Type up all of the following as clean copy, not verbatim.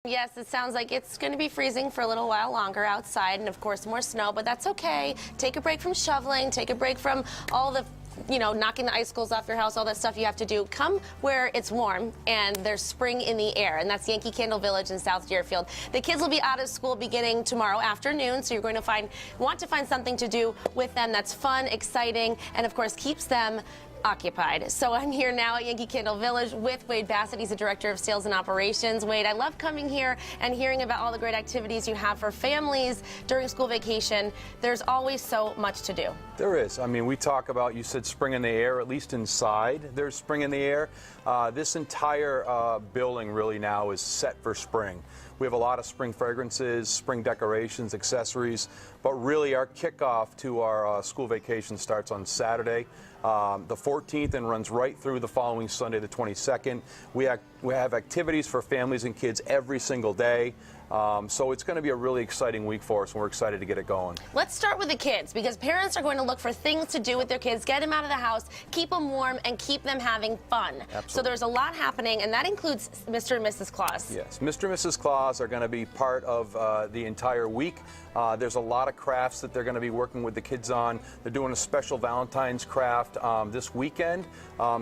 Yes, it sounds like it's going to be freezing for a little while longer outside, and of course more snow, but that's okay. Take a break from shoveling, take a break from all the knocking the icicles off your house, all that stuff you have to do. Come where it's warm and there's spring in the air, and that's Yankee Candle Village in South Deerfield. The kids will be out of school beginning tomorrow afternoon, so you're going to want to find something to do with them that's fun, exciting, and of course keeps them occupied. So I'm here now at Yankee Candle Village with Wade Bassett. He's the Director of Sales and Operations. Wade, I love coming here and hearing about all the great activities you have for families during school vacation. There's always so much to do. There is. I mean, we talk about, you said spring in the air, at least inside there's spring in the air. This entire building really now is set for spring. We have a lot of spring fragrances, spring decorations, accessories, but really our kickoff to our school vacation starts on Saturday, the 14th, and runs right through the following Sunday, the 22nd. We have activities for families and kids every single day. So it's going to be a really exciting week for us, and we're excited to get it going. Let's start with the kids, because parents are going to look for things to do with their kids, get them out of the house, keep them warm, and keep them having fun. Absolutely. So there's a lot happening, and that includes Mr. and Mrs. Claus. Yes, Mr. and Mrs. Claus are going to be part of the entire week. There's a lot of crafts that they're going to be working with the kids on. They're doing a special Valentine's craft this weekend,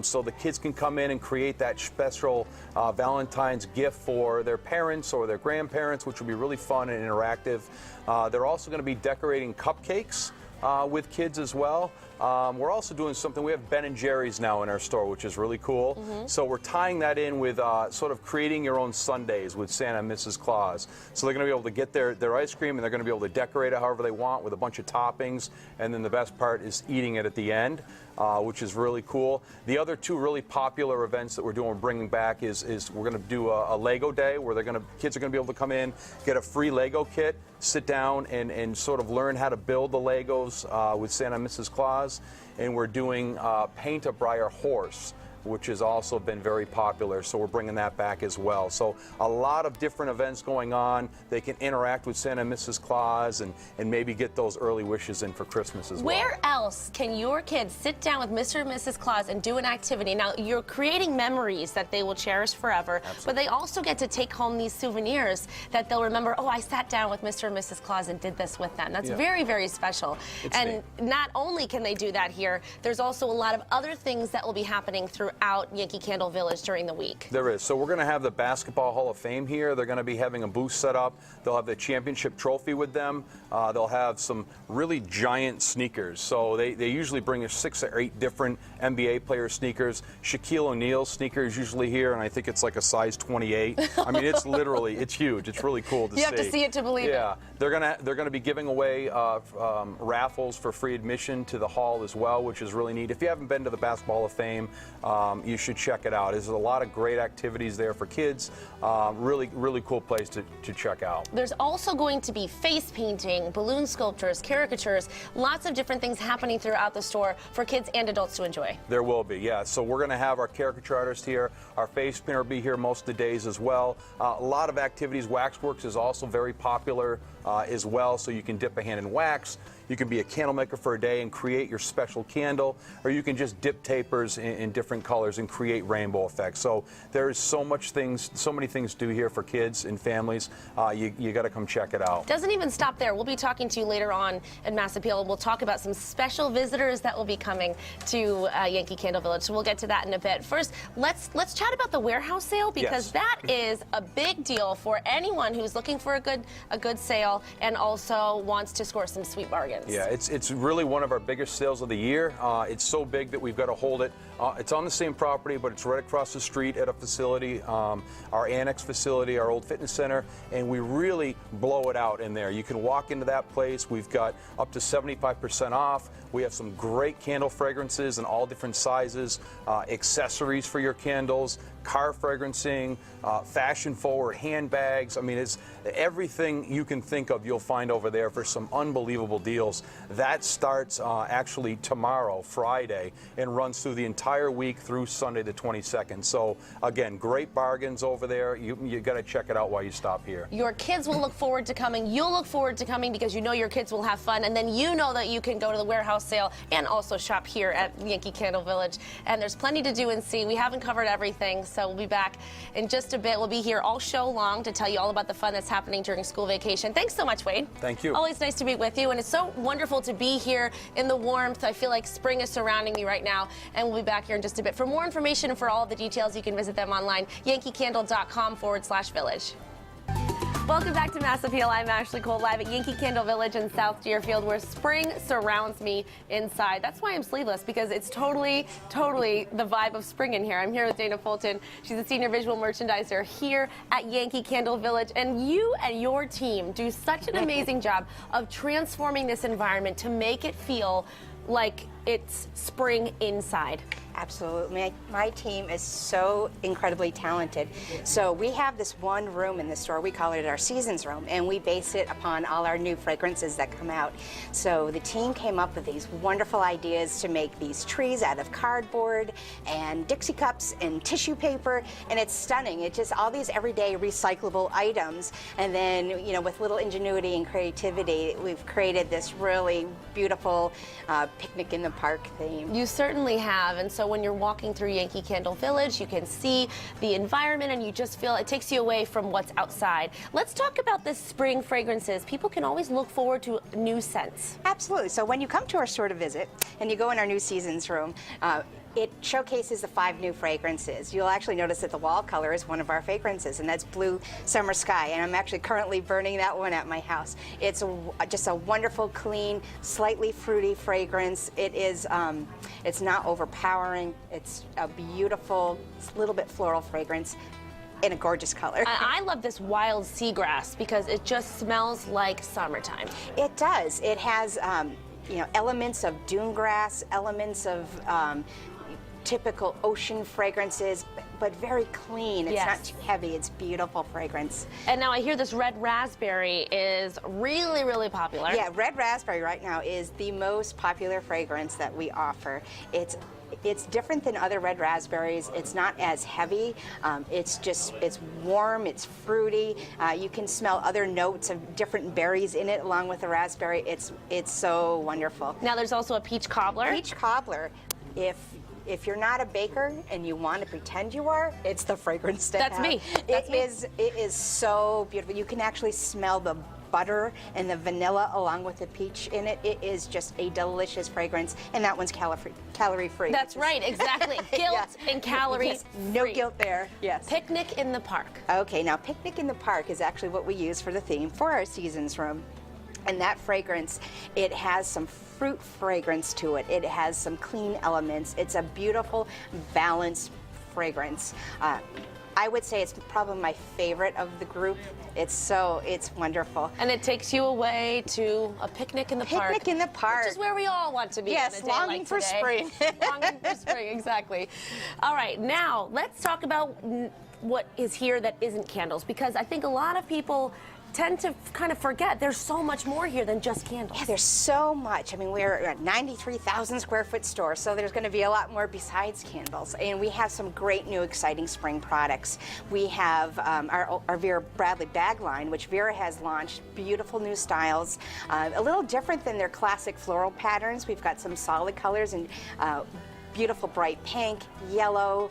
so the kids can come in and create that special Valentine's gift for their parents or their grandparents, which will be really fun and interactive. They're also going to be decorating cupcakes with kids as well. We're also doing something, we have Ben & Jerry's now in our store, which is really cool. So we're tying that in with sort of creating your own sundaes with Santa and Mrs. Claus. So they're going to be able to get their ice cream, and they're going to be able to decorate it however they want with a bunch of toppings, and then the best part is eating it at the end, which is really cool. The other two really popular events that we're doing, bringing back, is we're going to do a Lego day where kids are going to be able to come in, get a free Lego kit, sit down and sort of learn how to build the Legos with Santa and Mrs. Claus. And we're doing Paint a Briar Horse, which has also been very popular, so we're bringing that back as well. So a lot of different events going on. They can interact with Santa and Mrs. Claus and maybe get those early wishes in for Christmas as well. Where else can your kids sit down with Mr. and Mrs. Claus and do an activity? Now, you're creating memories that they will cherish forever, Absolutely. But they also get to take home these souvenirs that they'll remember, oh, I sat down with Mr. and Mrs. Claus and did this with them. That's very, very special. And not only can they do that here, there's also a lot of other things that will be happening throughout Yankee Candle Village during the week. There is. So we're going to have the Basketball Hall of Fame here. They're going to be having a booth set up. They'll have the championship trophy with them. They'll have some really giant sneakers. So they usually bring us 6 or 8 different NBA player sneakers. Shaquille O'Neal's sneakers usually here, and I think it's like a size 28. I mean, it's literally, it's huge. It's really cool to see. You have to see it to believe it. Yeah. They're gonna be giving away raffles for free admission to the hall as well, which is really neat. If you haven't been to the Basketball Hall of Fame, you should check it out. There's a lot of great activities there for kids. Really, really cool place to check out. There's also going to be face painting, balloon sculptures, caricatures, lots of different things happening throughout the store for kids and adults to enjoy. There will be, yeah. So we're going to have our caricature artist here. Our face painter will be here most of the days as well. A lot of activities. Waxworks is also very popular as well, so you can dip a hand in wax. You can be a candle maker for a day and create your special candle, or you can just dip tapers in different colors and create rainbow effects. So there's so many things to do here for kids and families. You got to come check it out. Doesn't even stop there. We'll be talking to you later on at Mass Appeal. We'll talk about some special visitors that will be coming to Yankee Candle Village. So we'll get to that in a bit. First, let's chat about the warehouse sale, because that is a big deal for anyone who's looking for a good sale and also wants to score some sweet bargains. Yeah, it's really one of our biggest sales of the year. It's so big that we've got to hold it. It's on the same property, but it's right across the street at a facility, our annex facility, our old fitness center, and we really blow it out in there. You can walk into that place. We've got up to 75% off. We have some great candle fragrances in all different sizes, accessories for your candles, car fragrancing, fashion-forward handbags. I mean, it's everything you can think of you'll find over there for some unbelievable deals. That starts actually tomorrow, Friday, and runs through the entire week through Sunday the 22nd. So, again, great bargains over there. You got to check it out while you stop here. Your kids will look forward to coming. You'll look forward to coming because you know your kids will have fun, and then you know that you can go to the warehouse sale and also shop here at Yankee Candle Village. And there's plenty to do and see. We haven't covered everything, so So we'll be back in just a bit. We'll be here all show long to tell you all about the fun that's happening during school vacation. Thanks so much, Wade. Thank you. Always nice to be with you, and it's so wonderful to be here in the warmth. I feel like spring is surrounding me right now, and we'll be back here in just a bit. For more information and for all of the details, you can visit them online, yankeecandle.com/village. Welcome back to Mass Appeal. I'm Ashley Cole, live at Yankee Candle Village in South Deerfield, where spring surrounds me inside. That's why I'm sleeveless, because it's totally the vibe of spring in here. I'm here with Dana Fulton. She's a senior visual merchandiser here at Yankee Candle Village, and you and your team do such an amazing job of transforming this environment to make it feel like it's spring inside. Absolutely. My team is so incredibly talented. So we have this one room in the store, we call it our seasons room, and we base it upon all our new fragrances that come out. So the team came up with these wonderful ideas to make these trees out of cardboard and Dixie cups and tissue paper, and it's stunning. It's just all these everyday recyclable items, and then, you know, with little ingenuity and creativity, we've created this really beautiful picnic in the park theme. You certainly have, and so when you're walking through Yankee Candle Village, you can see the environment and you just feel it takes you away from what's outside. Let's talk about the spring fragrances. People can always look forward to new scents. Absolutely. So when you come to our store to visit and you go in our new seasons room, it showcases the 5 new fragrances. You'll actually notice that the wall color is one of our fragrances, and that's Blue Summer Sky, and I'm actually currently burning that one at my house. It's just a wonderful, clean, slightly fruity fragrance. It is, it's not overpowering. It's a beautiful, little bit floral fragrance in a gorgeous color. I love this wild seagrass because it just smells like summertime. It does. It has you know, elements of dune grass, elements of typical ocean fragrances, but very clean. It's not too heavy. It's beautiful fragrance. And now I hear this red raspberry is really popular. Yeah, red raspberry right now is the most popular fragrance that we offer. It's different than other red raspberries. It's not as heavy. It's warm, it's fruity. You can smell other notes of different berries in it along with the raspberry. It's so wonderful. Now there's also a peach cobbler. Peach cobbler, if you're not a baker and you want to pretend you are, it's the fragrance to That's have. me. That's me. It is so beautiful. You can actually smell the butter and the vanilla along with the peach in it. It is just a delicious fragrance, and that one's calorie-free. That's right, exactly. Guilt and calorie-free. Yes, no guilt there, yes. Picnic in the park. Okay, now Picnic in the Park is actually what we use for the theme for our seasons room. And that fragrance, it has some fruit fragrance to it. It has some clean elements. It's a beautiful, balanced fragrance. I would say it's probably my favorite of the group. It's wonderful. And it takes you away to a picnic in the park. Picnic in the park. Which is where we all want to be. Yes, on a day longing like for today. spring. Longing for spring, exactly. All right, now let's talk about what is here that isn't candles, because I think a lot of people tend to kind of forget there's so much more here than just candles. Yeah, there's so much. I mean, we're a 93,000 square foot store, so there's going to be a lot more besides candles. And we have some great new exciting spring products. We have our Vera Bradley bag line, which Vera has launched. Beautiful new styles, a little different than their classic floral patterns. We've got some solid colors and beautiful bright pink, yellow,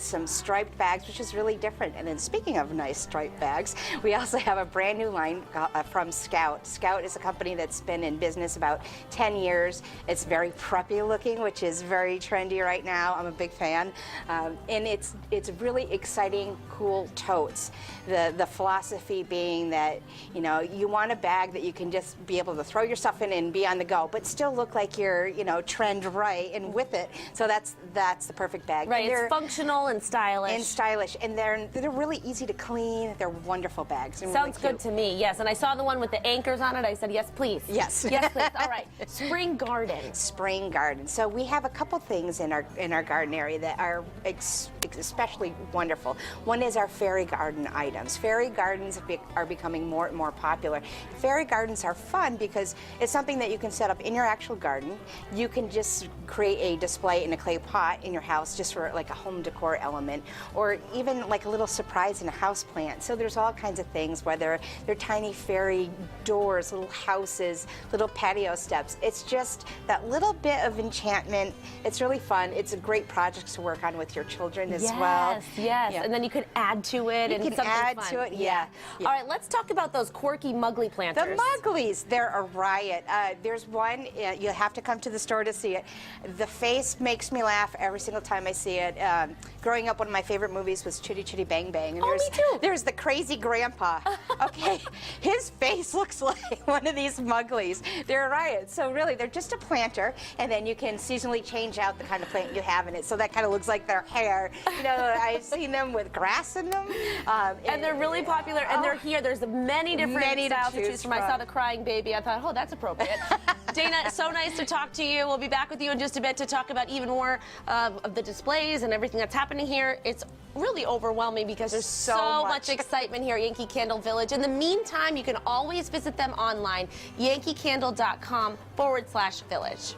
some striped bags, which is really different. And then speaking of nice striped bags, we also have a brand new line from Scout. Scout is a company that's been in business about 10 years. It's very preppy looking, which is very trendy right now. I'm a big fan. And it's really exciting, cool totes. The philosophy being that, you know, you want a bag that you can just be able to throw your stuff in and be on the go, but still look like you're, you know, trend right and with it. So that's the perfect bag. Right, it's functional and stylish. And they're really easy to clean. They're wonderful bags. Sounds good to me, yes. And I saw the one with the anchors on it. I said, yes, please. Yes. Yes, please. All right. Spring garden. Spring garden. So we have a couple things in our garden area that are especially wonderful. One is our fairy garden items. Fairy gardens are becoming more and more popular. Fairy gardens are fun because it's something that you can set up in your actual garden. You can just create a display in a clay pot in your house just for like a home decor element, or even like a little surprise in a house plant. So there's all kinds of things, whether they're tiny fairy doors, little houses, little patio steps. It's just that little bit of enchantment. It's really fun. It's a great project to work on with your children as well. Yes, Yeah. and then you could add to it You and can something add fun. to it, yeah. All right, let's talk about those quirky muggly planters. The Mugglies, they're a riot. There's one, you have to come to the store to see it. The face makes me laugh every single time I see it. Growing up, one of my favorite movies was Chitty Chitty Bang Bang. And Oh, me too. There's the crazy grandpa. Okay, his face looks like one of these Mugglies. They're a riot. So really, they're just a planter, and then you can seasonally change out the kind of plant you have in it. So that kind of looks like their hair. You know, I've seen them with grass in them. And they're really popular, and they're here. There's many different styles to choose from. I saw the crying baby. I thought, oh, that's appropriate. Dana, so nice to talk to you. We'll be back with you in just a bit to talk about even more of the displays and everything that's happening here. It's really overwhelming because there's so much excitement here at Yankee Candle Village. In the meantime, you can always visit them online, yankeecandle.com/village.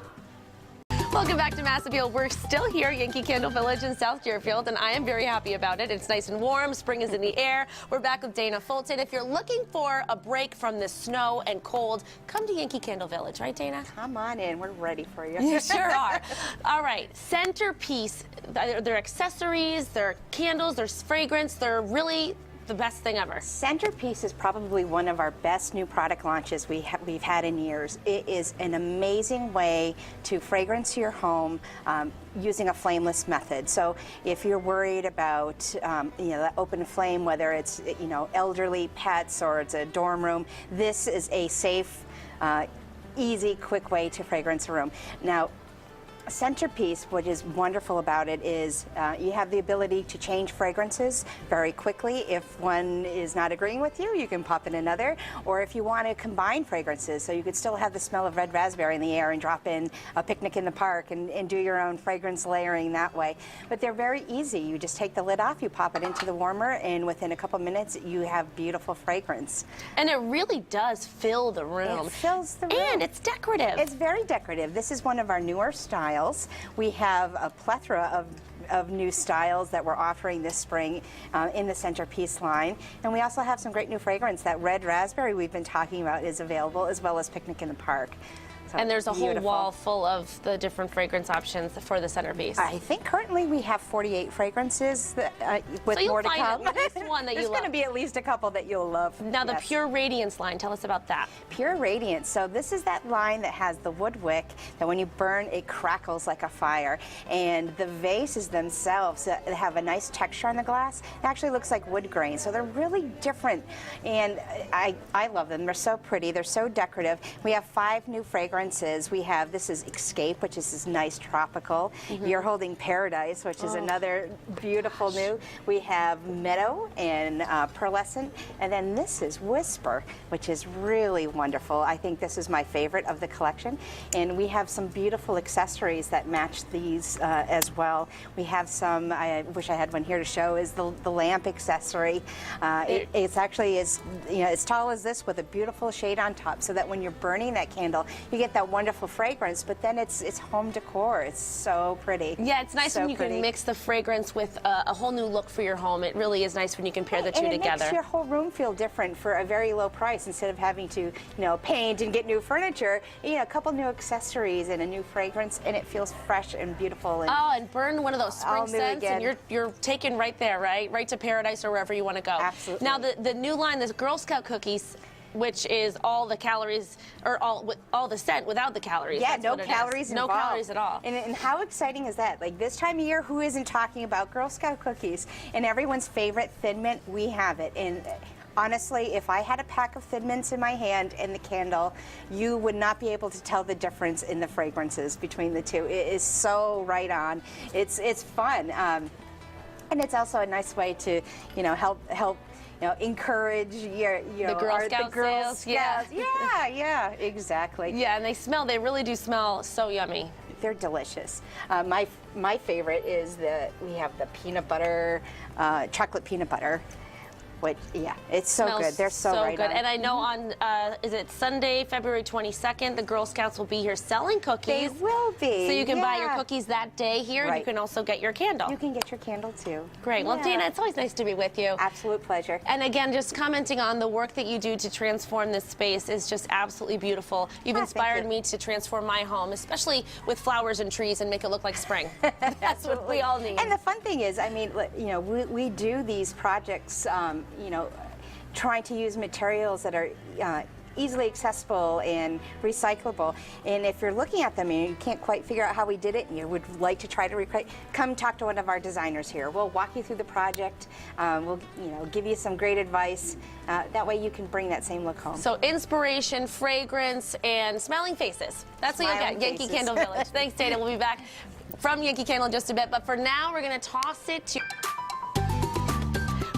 Welcome back to Mass Appeal. We're still here at Yankee Candle Village in South Deerfield, and I am very happy about it. It's nice and warm. Spring is in the air. We're back with Dana Fulton. If you're looking for a break from the snow and cold, come to Yankee Candle Village, right, Dana? Come on in. We're ready for you. You sure are. All right, centerpiece. They're accessories, they're candles, there's fragrance. They're really the best thing ever. Centerpiece is probably one of our best new product launches we've had in years. It is an amazing way to fragrance your home using a flameless method. So if you're worried about the open flame, whether it's elderly pets or it's a dorm room, this is a safe, easy, quick way to fragrance a room. Now, Centerpiece, what is wonderful about it is you have the ability to change fragrances very quickly. If one is not agreeing with you, you can pop in another. Or if you want to combine fragrances, so you could still have the smell of red raspberry in the air and drop in a picnic in the park and do your own fragrance layering that way. But they're very easy. You just take the lid off, you pop it into the warmer, and within a couple minutes, you have beautiful fragrance. And it really does fill the room. It fills the room. And it's decorative. It's very decorative. This is one of our newer styles. We have a plethora of new styles that we're offering this spring in the Centerpiece line. And we also have some great new fragrance. That red raspberry we've been talking about is available, as well as Picnic in the Park. So and there's a whole wall full of the different fragrance options for the Centerpiece. I think currently we have 48 fragrances with so more to come. At least one that you There's love. going to be at least a couple that you'll love. Now the Pure Radiance line, tell us about that. Pure Radiance. So this is that line that has the wood wick that when you burn, it crackles like a fire. And the vases themselves have a nice texture on the glass. It actually looks like wood grain. So they're really different. And I love them. They're so pretty. They're so decorative. We have 5 new fragrances. We have, this is Escape, which is this nice tropical. You're holding Paradise, which is another beautiful new. We have Meadow and Pearlescent. And then this is Whisper, which is really wonderful. I think this is my favorite of the collection. And we have some beautiful accessories that match these as well. We have some, I wish I had one here to show, is the lamp accessory. It's actually as tall as this with a beautiful shade on top, so that when you're burning that candle, you get that wonderful fragrance, but then it's home decor. It's so pretty. Yeah, it's nice when you can mix the fragrance with a whole new look for your home. It really is nice when you can pair the two together. And it makes your whole room feel different for a very low price. Instead of having to, paint and get new furniture, a couple new accessories and a new fragrance, and it feels fresh and beautiful. And burn one of those spring scents, and you're taken right there, right to Paradise or wherever you want to go. Absolutely. Now the new line, this Girl Scout cookies, which is all the calories, or all the scent without the calories. Yeah, That's no what it calories is. involved. No calories at all. And how exciting is that? Like this time of year, who isn't talking about Girl Scout cookies? And everyone's favorite Thin Mint, we have it. And honestly, if I had a pack of Thin Mints in my hand and the candle, you would not be able to tell the difference in the fragrances between the two. It is so right on. It's fun. And it's also a nice way to, help encourage the Girl Scout sales. Yeah, exactly. Yeah, and they really do smell so yummy. They're delicious. My favorite is we have the peanut butter, chocolate peanut butter. Yeah, it's so Smells good. They're so right good. on. And I know on, is it Sunday, February 22nd, the Girl Scouts will be here selling cookies. They will be. So you can buy your yeah. cookies that day here, and you Right. can also get your candle. You can get your candle too. Great. Well, Yeah. Dana, it's always nice to be with you. Absolute pleasure. And again, just commenting on the work that you do to transform this space is just absolutely beautiful. You've inspired you. me to transform my home, especially with flowers and trees, and make it look like spring. That's what we all need. And the fun thing is, I mean, you know, we do these projects, you know, trying to use materials that are easily accessible and recyclable. And if you're looking at them and you can't quite figure out how we did it and you would like to try to recreate, come talk to one of our designers here. We'll walk you through the project. We'll give you some great advice. That way you can bring that same look home. So inspiration, fragrance, and smiling faces. That's what you Smiling get. Yankee faces. Candle Village. Thanks, Dana. We'll be back from Yankee Candle in just a bit. But for now, we're going to toss it to...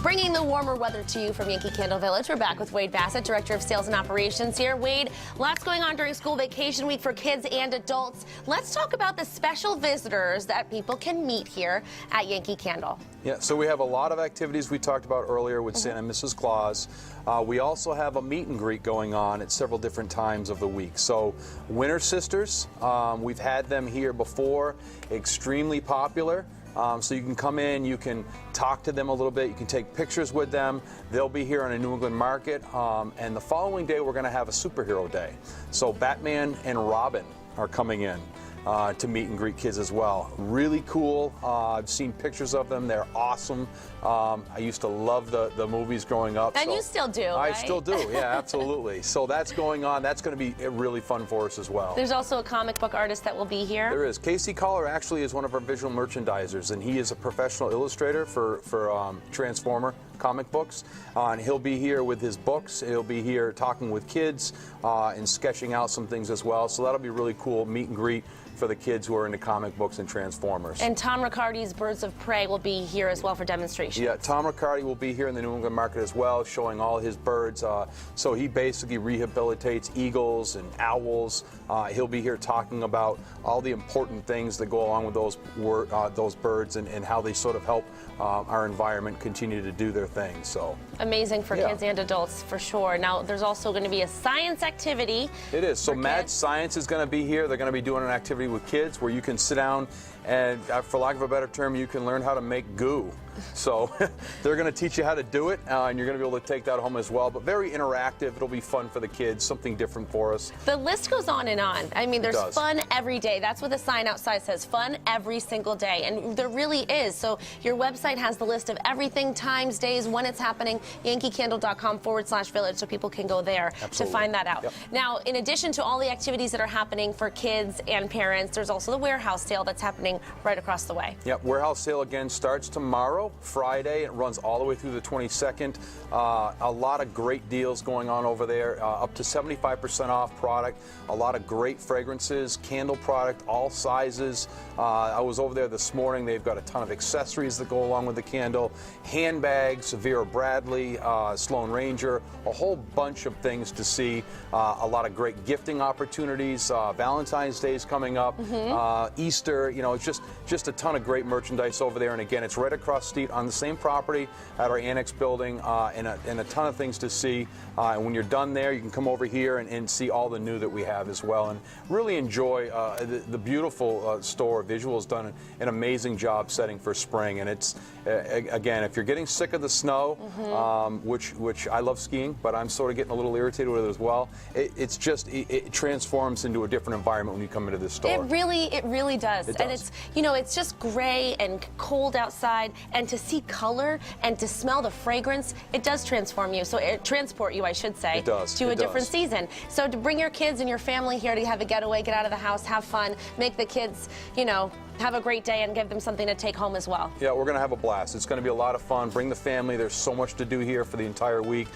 Bringing the warmer weather to you from Yankee Candle Village. We're back with Wade Bassett, Director of Sales and Operations here. Wade, lots going on during school vacation week for kids and adults. Let's talk about the special visitors that people can meet here at Yankee Candle. Yeah, so we have a lot of activities we talked about earlier with Santa and Mrs. Claus. We also have a meet and greet going on at several different times of the week. So Winter Sisters, we've had them here before, extremely popular. So you can come in, you can talk to them a little bit, you can take pictures with them. They'll be here on a New England market. And the following day, we're going to have a superhero day. So Batman and Robin are coming in to meet and greet kids as well. Really cool. I've seen pictures of them. They're awesome. I used to love the movies growing up. And so you still do, I right? still do, yeah, absolutely. So that's going on. That's going to be really fun for us as well. There's also a comic book artist that will be here. There is. Casey Collar actually is one of our visual merchandisers, and he is a professional illustrator for Transformer comic books. And he'll be here with his books. He'll be here talking with kids and sketching out some things as well. So that'll be really cool meet and greet for the kids who are into comic books and Transformers. And Tom Riccardi's Birds of Prey will be here as well for demonstrations. Yeah, Tom Riccardi will be here in the New England market as well, showing all his birds. So he basically rehabilitates eagles and owls. He'll be here talking about all the important things that go along with those birds and how they sort of help our environment continue to do their thing. So amazing for Yeah. kids and adults, for sure. Now, there's also going to be a science activity. It is. So for Mad kids. Science is going to be here. They're going to be doing an activity with kids where you can sit down and, for lack of a better term, you can learn how to make goo. So they're going to teach you how to do it, and you're going to be able to take that home as well. But very interactive. It'll be fun for the kids, something different for us. The list goes on and on. I mean, there's does. fun every day. That's what the sign outside says, fun every single day. And there really is. So your website has the list of everything, times, days, when it's happening, yankeecandle.com/village, so people can go there Absolutely. to find that out. Yep. Now, in addition to all the activities that are happening for kids and parents, there's also the warehouse sale that's happening right across the way. Yep, warehouse sale again starts tomorrow, Friday. It runs all the way through the 22nd. A lot of great deals going on over there, up to 75% off product. A lot of great fragrances, candle product, all sizes. I was over there this morning. They've got a ton of accessories that go along with the candle, handbags, Vera Bradley, Sloan Ranger, a whole bunch of things to see. A lot of great gifting opportunities. Valentine's Day is coming up. Easter, you know, it's just a ton of great merchandise over there. And again, it's right across the street on the same property at our annex building, and a ton of things to see. And when you're done there, you can come over here and see all the new that we have as well, and really enjoy the beautiful store. Visual's done an amazing job setting for spring, and it's again, if you're getting sick of the snow, which I love skiing, but I'm sort of getting a little irritated with it as well. It transforms into a different environment when you come into this store. It really does. It And does. it's just gray and cold outside, and to see color and to smell the fragrance, it does transform you. So it transport you, I should say, It does. to a It different does. season. So to bring your kids and your family here to have a getaway, get out of the house, have fun, make the kids, have a great day and give them something to take home as well. Yeah, we're going to have a blast. It's going to be a lot of fun. Bring the family. There's so much to do here for the entire week.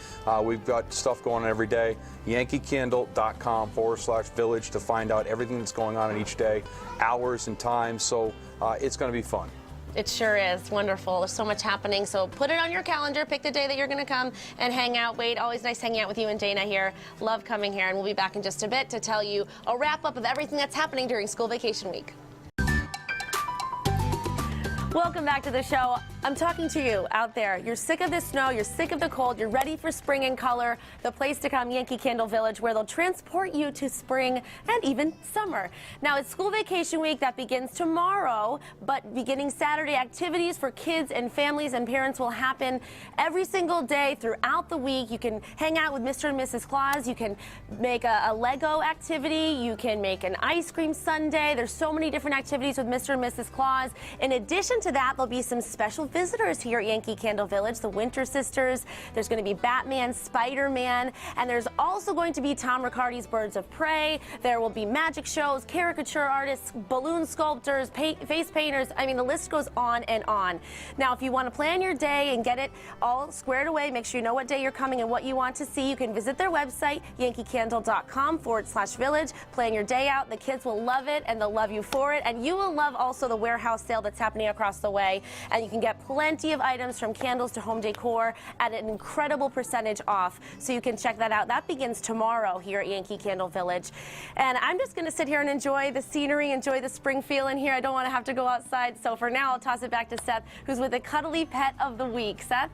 We've got stuff going on every day. yankeecandle.com/village to find out everything that's going on in each day, hours and times. So it's going to be fun. It sure is. Wonderful. There's so much happening. So put it on your calendar. Pick the day that you're going to come and hang out. Wade, always nice hanging out with you and Dana here. Love coming here. And we'll be back in just a bit to tell you a wrap-up of everything that's happening during school vacation week. Welcome back to the show. I'm talking to you out there. You're sick of the snow, you're sick of the cold, you're ready for spring in color. The place to come, Yankee Candle Village, where they'll transport you to spring and even summer. Now, it's school vacation week that begins tomorrow, but beginning Saturday, activities for kids and families and parents will happen every single day throughout the week. You can hang out with Mr. and Mrs. Claus. You can make a Lego activity. You can make an ice cream sundae. There's so many different activities with Mr. and Mrs. Claus. In addition to that, there'll be some special visitors here at Yankee Candle Village, the Winter Sisters. There's going to be Batman, Spider-Man, and there's also going to be Tom Riccardi's Birds of Prey. There will be magic shows, caricature artists, balloon sculptors, face painters. I mean, the list goes on and on. Now, if you want to plan your day and get it all squared away, make sure you know what day you're coming and what you want to see. You can visit their website, yankeecandle.com/village. Plan your day out. The kids will love it, and they'll love you for it. And you will love also the warehouse sale that's happening across the way. And you can get plenty of items from candles to home decor at an incredible percentage off. So you can check that out. That begins tomorrow here at Yankee Candle Village. And I'm just going to sit here and enjoy the scenery, enjoy the spring feeling here. I don't want to have to go outside. So for now, I'll toss it back to Seth, who's with the Cuddly Pet of the Week. Seth?